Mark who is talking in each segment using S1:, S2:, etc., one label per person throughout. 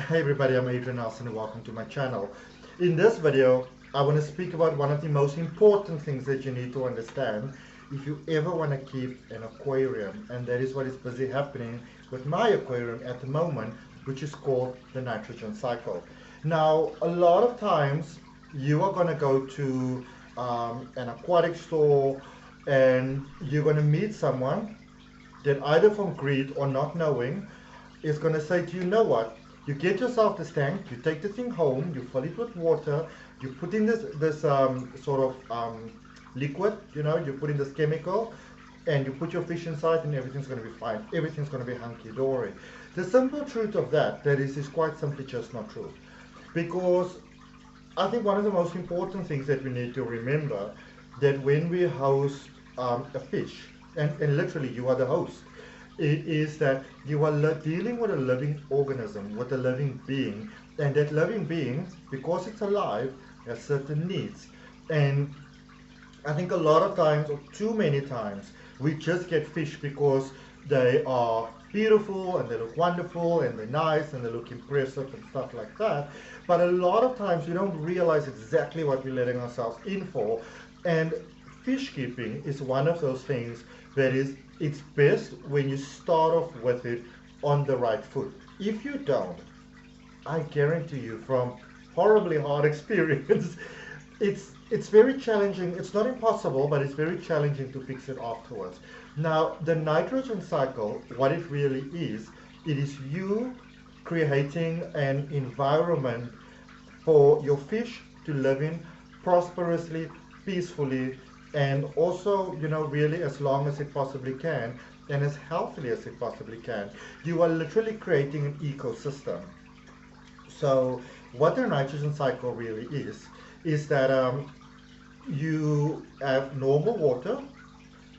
S1: Hey everybody, I'm Adrian and welcome to my channel. In this video, I want to speak about one of the most important things that you need to understand if you ever want to keep an aquarium, and that is what is busy happening with my aquarium at the moment, which is called the nitrogen cycle. Now, a lot of times you are going to go to an aquatic store and you're going to meet someone that either from greed or not knowing is going to say to you, know what, you get yourself this tank, you take the thing home, you fill it with water, you put in this liquid, you put in this chemical, and you put your fish inside, and everything's going to be fine. Everything's going to be hunky dory. The simple truth of that is quite simply just not true, because I think one of the most important things that we need to remember that when we host a fish, and literally you are the host, is that you are dealing with a living organism, with a living being, and that living being, because it's alive, has certain needs. And I think a lot of times, or too many times, we just get fish because they are beautiful and they look wonderful and they're nice and they look impressive and stuff like that. But a lot of times we don't realize exactly what we're letting ourselves in for. And fish keeping is one of those things that is, it's best when you start off with it on the right foot. If you don't, I guarantee you from horribly hard experience, it's very challenging. It's not impossible, but it's very challenging to fix it afterwards. Now, the nitrogen cycle, what it is you creating an environment for your fish to live in prosperously, peacefully, and also, really as long as it possibly can and as healthily as it possibly can. You are literally creating an ecosystem. So what the nitrogen cycle really is that you have normal water,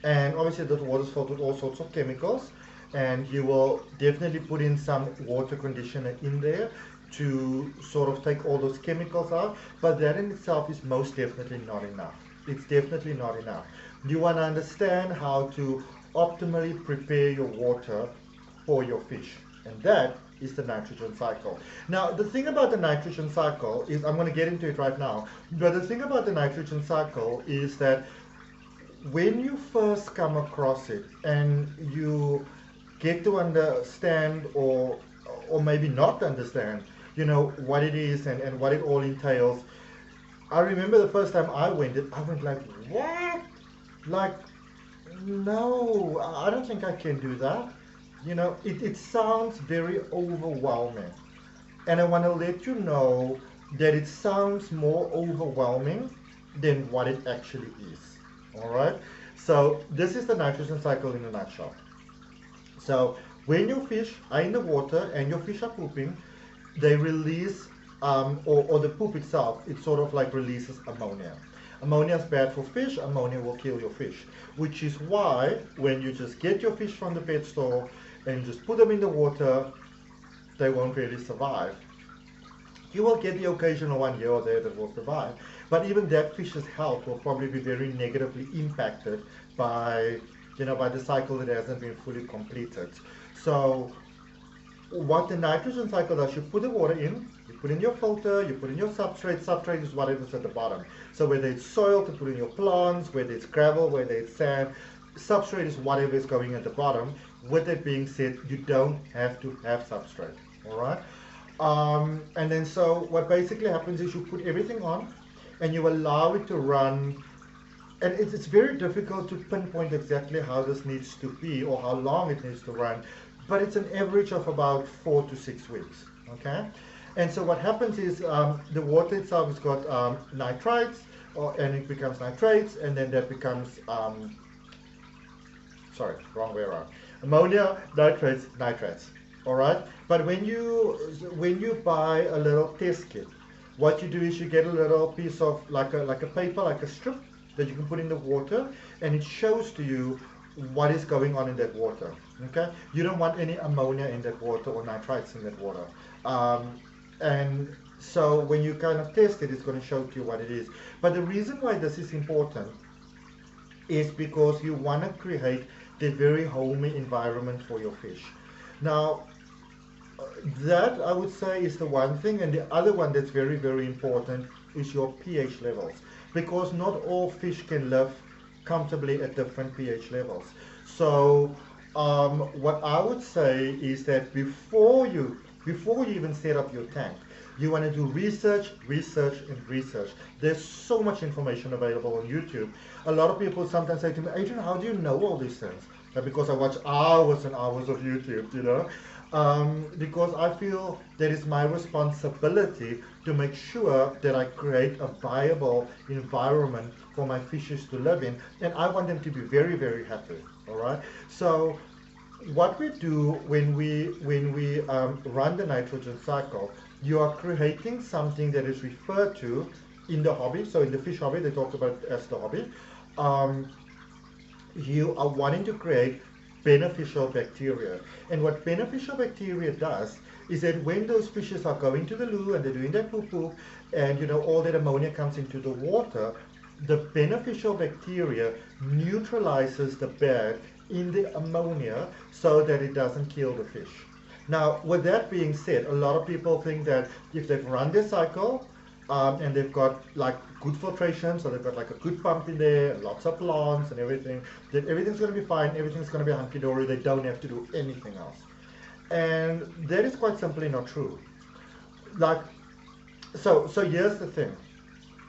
S1: and obviously that water is filled with all sorts of chemicals, and you will definitely put in some water conditioner in there to sort of take all those chemicals out, but that in itself is most definitely not enough. It's definitely not enough. You want to understand how to optimally prepare your water for your fish, and that is the nitrogen cycle. Now, the thing about the nitrogen cycle is, I'm going to get into it right now, but the thing about the nitrogen cycle is that when you first come across it and you get to understand, or maybe not understand, what it is and what it all entails. I remember the first time I went like, what? Like, no, I don't think I can do that. It sounds very overwhelming. And I want to let you know that it sounds more overwhelming than what it actually is. All right? So, this is the nitrogen cycle in a nutshell. So, when your fish are in the water and your fish are pooping, they release, or the poop itself, it sort of like releases ammonia. Ammonia is bad for fish. Ammonia will kill your fish, which is why when you just get your fish from the pet store and just put them in the water, they won't really survive. You will get the occasional one here or there that will survive, but even that fish's health will probably be very negatively impacted by, by the cycle that hasn't been fully completed. So what the nitrogen cycle does, you put the water in, you put in your filter, you put in your substrate. Substrate is whatever's at the bottom. So whether it's soil to put in your plants, whether it's gravel, whether it's sand, substrate is whatever is going at the bottom. With that being said, you don't have to have substrate, all right? And then so what basically happens is you put everything on and you allow it to run, and it's very difficult to pinpoint exactly how this needs to be or how long it needs to run, but it's an average of about 4 to 6 weeks, okay? And so what happens is the water itself has got nitrites, and it becomes nitrates, and then that becomes, sorry, wrong way around. Ammonia, nitrates, nitrates, all right? But when you buy a little test kit, what you do is you get a little piece of like a paper, like a strip that you can put in the water, and it shows to you what is going on in that water. Okay, you don't want any ammonia in that water or nitrites in that water, and so when you kind of test it, it's going to show to you what it is. But the reason why this is important is because you want to create the very homey environment for your fish. Now, That I would say is the one thing, and the other one that's very, very important is your pH levels, because not all fish can live comfortably at different pH levels. So what I would say is that before you even set up your tank, you want to do research, research, and research. There's so much information available on YouTube. A lot of people sometimes say to me, Adrian, how do you know all these things? Because I watch hours and hours of YouTube, because I feel that it's my responsibility to make sure that I create a viable environment for my fishes to live in, and I want them to be very, very happy. All right. So what we do when we run the nitrogen cycle, you are creating something that is referred to in the hobby. So in the fish hobby, they talk about it as the hobby. Um, you are wanting to create beneficial bacteria. And what beneficial bacteria does is that when those fishes are going to the loo and they're doing their poo-poo, and all that ammonia comes into the water, the beneficial bacteria neutralizes the bad in the ammonia so that it doesn't kill the fish. Now, with that being said, a lot of people think that if they've run their cycle, and they've got like good filtration, so they've got like a good pump in there, lots of plants and everything, that everything's going to be fine, everything's going to be hunky-dory, they don't have to do anything else. And that is quite simply not true. Like, so here's the thing.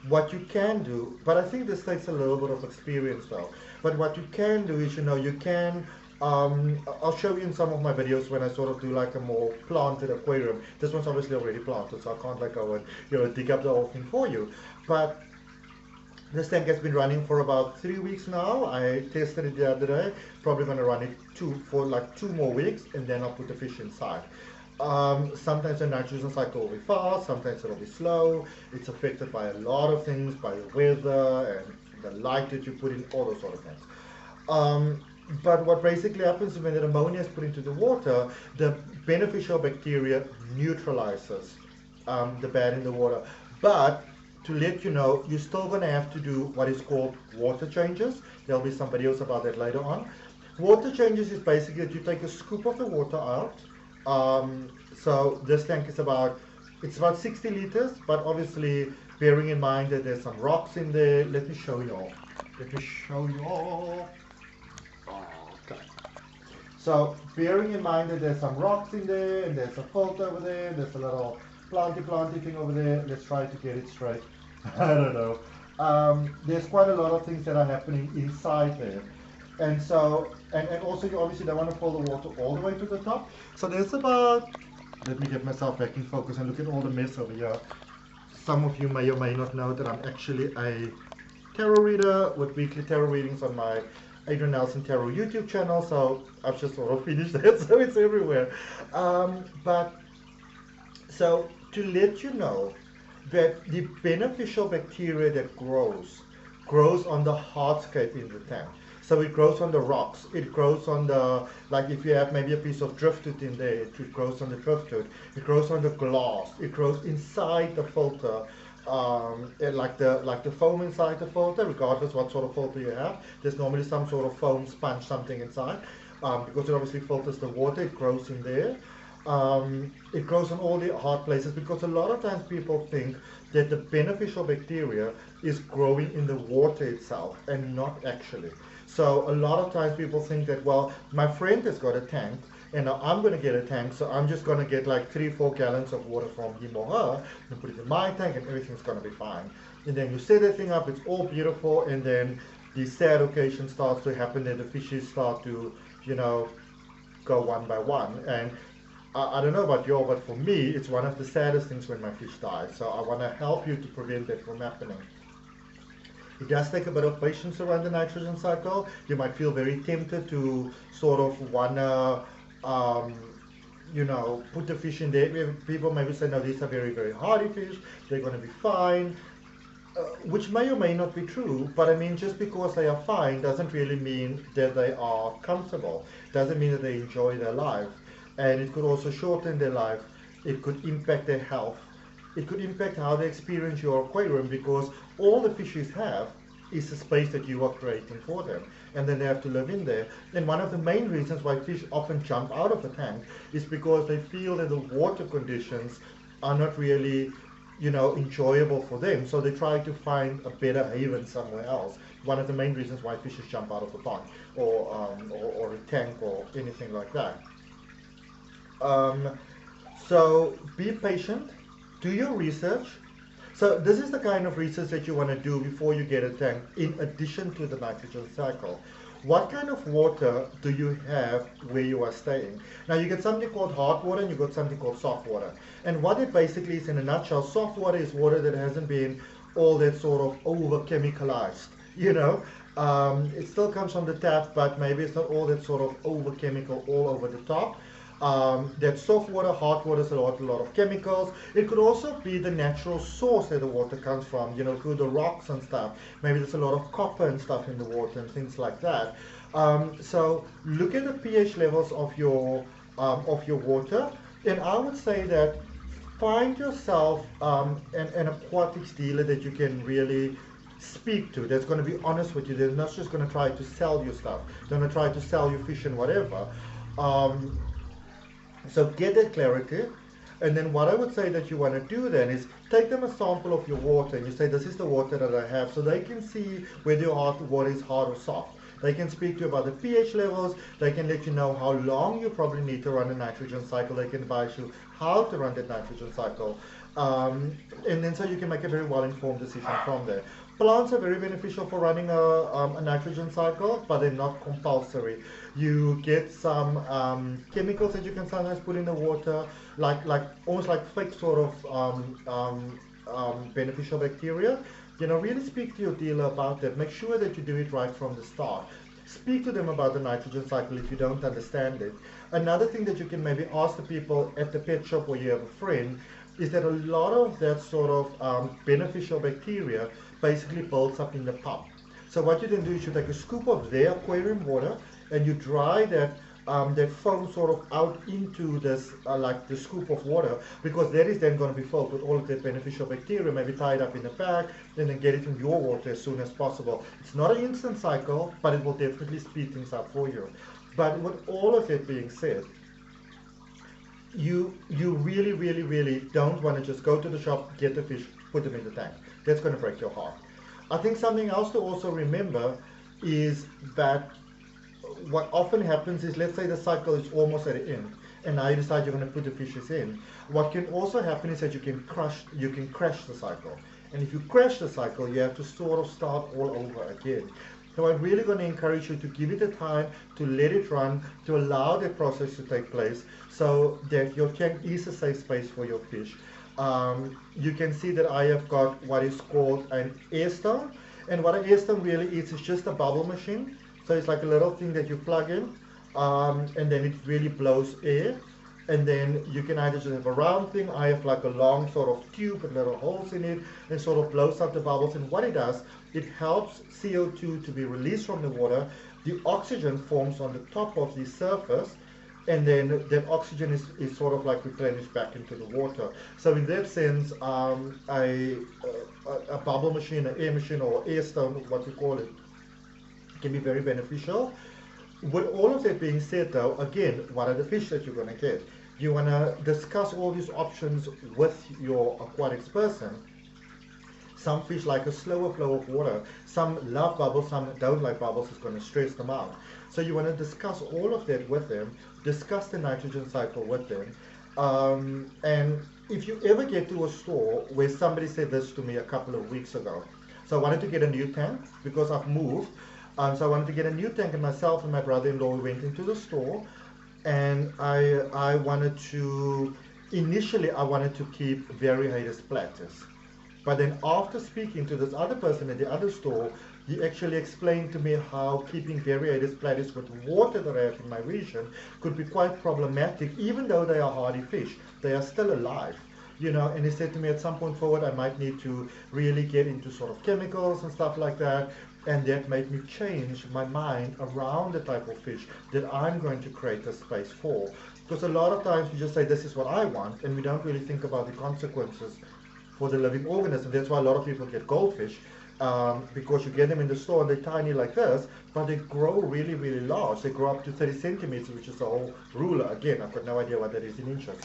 S1: What you can do, but I think this takes a little bit of experience though, but what you can do is, you can I'll show you in some of my videos when I sort of do like a more planted aquarium. This one's obviously already planted, so I can't like go and dig up the whole thing for you. But this tank has been running for about 3 weeks now. I tested it the other day. Probably going to run it for like 2 more weeks, and then I'll put the fish inside. Sometimes the nitrogen cycle will be fast, sometimes it'll be slow. It's affected by a lot of things, by the weather and the light that you put in, all those sort of things. But what basically happens when the ammonia is put into the water, the beneficial bacteria neutralizes the bad in the water. But to let you know, you're still going to have to do what is called water changes. There'll be some videos about that later on. Water changes is basically that you take a scoop of the water out. So this tank is about 60 liters, but obviously bearing in mind that there's some rocks in there. Let me show you all. Okay. So bearing in mind that there's some rocks in there, and there's a filter over there, there's a little planty thing over there. Let's try to get it straight. I don't know. There's quite a lot of things that are happening inside there. And so, and also you obviously don't want to pull the water all the way to the top. So there's about, let me get myself back in focus and look at all the mess over here. Some of you may or may not know that I'm actually a tarot reader with weekly tarot readings on my Adrian Nelson Tarot YouTube channel, so I've just sort of finished that, so it's everywhere. But so to let you know that the beneficial bacteria that grows on the hardscape in the tank. So it grows on the rocks, it grows on the, like if you have maybe a piece of driftwood in there, it grows on the driftwood, it grows on the glass, it grows inside the filter, like the foam inside the filter, regardless what sort of filter you have. There's normally some sort of foam sponge, something inside, because it obviously filters the water. It grows in there. It grows on all the hard places, because a lot of times people think that the beneficial bacteria is growing in the water itself, and not actually. So a lot of times people think that, well, my friend has got a tank, and now I'm going to get a tank, so I'm just going to get like 3-4 gallons of water from him or her and put it in my tank, and everything's going to be fine. And then you set that thing up, it's all beautiful, and then the sad occasion starts to happen, and the fishes start to, go one by one. And I don't know about you all, but for me, it's one of the saddest things when my fish die. So I want to help you to prevent that from happening. It does take a bit of patience around the nitrogen cycle. You might feel very tempted to sort of want to put the fish in there. People maybe say, no, these are very, very hardy fish, they're going to be fine, which may or may not be true, but I mean, just because they are fine doesn't really mean that they are comfortable, doesn't mean that they enjoy their life, and it could also shorten their life, it could impact their health, it could impact how they experience your aquarium, because all the fishes have is the space that you are creating for them, and then they have to live in there. And one of the main reasons why fish often jump out of the tank is because they feel that the water conditions are not really, enjoyable for them, so they try to find a better haven somewhere else. One of the main reasons why fishes jump out of the pond or a tank or anything like that. So be patient, do your research. So this is the kind of research that you want to do before you get a tank, in addition to the nitrogen cycle. What kind of water do you have where you are staying? Now you get something called hard water and you got something called soft water. And what it basically is in a nutshell, soft water is water that hasn't been all that sort of over chemicalized, It still comes from the tap, but maybe it's not all that sort of over chemical all over the top. That soft water, hard water is a lot of chemicals. It could also be the natural source that the water comes from, through the rocks and stuff. Maybe there's a lot of copper and stuff in the water and things like that. So look at the pH levels of your water, and I would say that find yourself an aquatics dealer that you can really speak to, that's going to be honest with you. They're not just going to try to sell you stuff. They're going to try to sell you fish and whatever. So get that clarity, and then what I would say that you want to do then is take them a sample of your water, and you say, this is the water that I have, so they can see whether your water is hard or soft. They can speak to you about the pH levels. They can let you know how long you probably need to run a nitrogen cycle. They can advise you how to run that nitrogen cycle. And then so you can make a very well-informed decision from there. Plants are very beneficial for running a nitrogen cycle, but they're not compulsory. You get some chemicals that you can sometimes put in the water, like almost like fake sort of beneficial bacteria. Really speak to your dealer about that. Make sure that you do it right from the start. Speak to them about the nitrogen cycle if you don't understand it. Another thing that you can maybe ask the people at the pet shop or you have a friend is that a lot of that sort of beneficial bacteria basically builds up in the pump. So what you then do is you take a scoop of their aquarium water and you dry that foam sort of out into this like the scoop of water, because that is then going to be filled with all of that beneficial bacteria, maybe tied up in a bag, and then get it in your water as soon as possible. It's not an instant cycle, but it will definitely speed things up for you. But with all of that being said, you really, really, really don't want to just go to the shop, get the fish, put them in the tank. That's going to break your heart. I think something else to also remember is that what often happens is, let's say the cycle is almost at the end, and now you decide you're going to put the fishes in. What can also happen is that you can crash the cycle. And if you crash the cycle, you have to sort of start all over again. So I'm really going to encourage you to give it the time, to let it run, to allow that process to take place, so that your tank is a safe space for your fish. You can see that I have got what is called an air stone, and what an air stone really is just a bubble machine. So it's like a little thing that you plug in, and then it really blows air. And then you can either just have a round thing. I have like a long sort of tube with little holes in it, and sort of blows up the bubbles. And what it does, it helps CO2 to be released from the water. The oxygen forms on the top of the surface, and then that oxygen is sort of like replenished back into the water. So in that sense, a bubble machine, an air machine, or air stone, what we call it, can be very beneficial. With all of that being said though, again, what are the fish that you're going to get? You want to discuss all these options with your aquatics person. Some fish like a slower flow of water. Some love bubbles, some don't like bubbles. It's going to stress them out. So you want to discuss all of that with them, discuss the nitrogen cycle with them. And if you ever get to a store where somebody said this to me a couple of weeks ago. So I wanted to get a new tank because I've moved. So I wanted to get a new tank, and myself and my brother-in-law went into the store, and I wanted to, initially I wanted to keep variegated platters. But then after speaking to this other person at the other store, he actually explained to me how keeping variegated platters with water that I have in my region could be quite problematic, even though they are hardy fish. They are still alive. And he said to me, at some point forward, I might need to really get into sort of chemicals and stuff like that. And that made me change my mind around the type of fish that I'm going to create a space for. Because a lot of times we just say, this is what I want, and we don't really think about the consequences for the living organism. That's why a lot of people get goldfish, because you get them in the store and they're tiny like this, but they grow really, really large. They grow up to 30 centimeters, which is a whole ruler. Again, I've got no idea what that is in inches.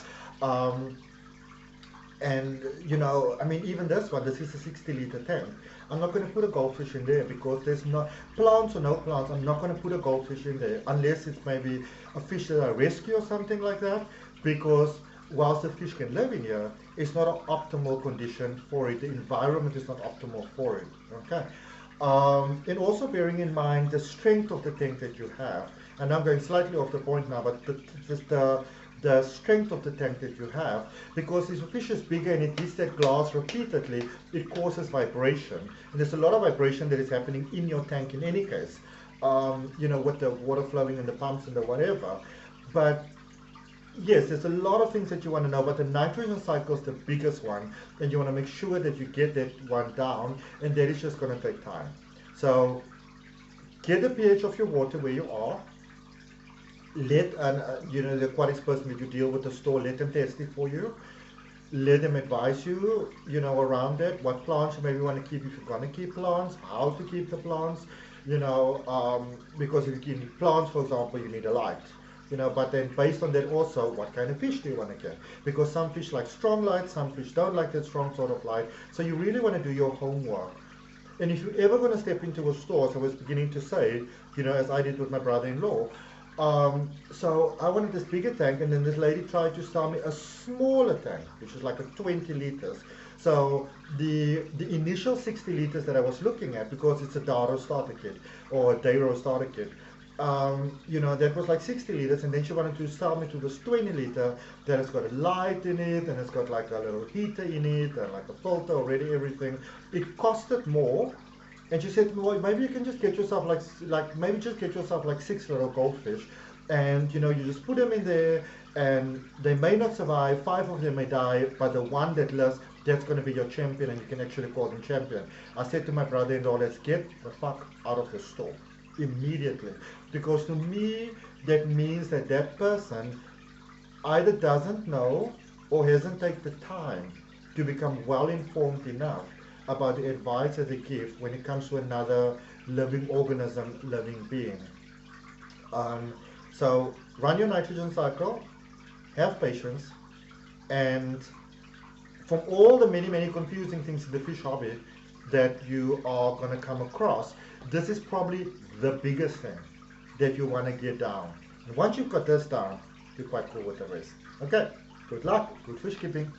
S1: And you know, I mean, even this one, this is a 60-liter tank. I'm not going to put a goldfish in there because there's not, plants or no plants, I'm not going to put a goldfish in there unless it's maybe a fish that I rescue or something like that, because whilst the fish can live in here, it's not an optimal condition for it. The environment is not optimal for it. Okay. And also bearing in mind the strength of the tank that you have. And I'm going slightly off the point now, but the strength of the tank that you have, because if a fish is bigger and it hits that glass repeatedly, it causes vibration. And there's a lot of vibration that is happening in your tank in any case, you know, with the water flowing and the pumps and the whatever. But yes, there's a lot of things that you want to know, but the nitrogen cycle is the biggest one, and you want to make sure that you get that one down, and that is just going to take time. So get the pH of your water where you are. Let you know, the aquatics person that you deal with the store, let them test it for you. Let them advise you, you know, around it, what plants you maybe want to keep if you're going to keep plants, how to keep the plants, you know, because if you keep plants, for example, you need a light. You know, but then based on that also, what kind of fish do you want to get? Because some fish like strong light, some fish don't like that strong sort of light. So you really want to do your homework. And if you're ever going to step into a store, so I was beginning to say, you know, as I did with my brother-in-law, so I wanted this bigger tank, and then this lady tried to sell me a smaller tank, which is like a 20 liters. So the initial 60 liters that I was looking at, because it's a Daro starter kit or a Daro starter kit, you know, that was like 60 liters, and then she wanted to sell me to this 20 liter that has got a light in it, and it's got like a little heater in it, and like a filter already, everything. It costed more. And she said, well, maybe you can just get yourself maybe just get yourself like 6 little goldfish, and you know, you just put them in there, and they may not survive, 5 of them may die, but the one that lives, that's going to be your champion, and you can actually call them champion. I said to my brother-in-law, let's get the fuck out of the store immediately, because to me, that means that that person either doesn't know or hasn't taken the time to become well informed enough about the advice that they give when it comes to another living organism, living being. So run your nitrogen cycle, have patience, and from all the many, many confusing things in the fish hobby that you are going to come across, this is probably the biggest thing that you want to get down. And once you've got this down, you're quite cool with the rest. Okay, good luck, good fish keeping.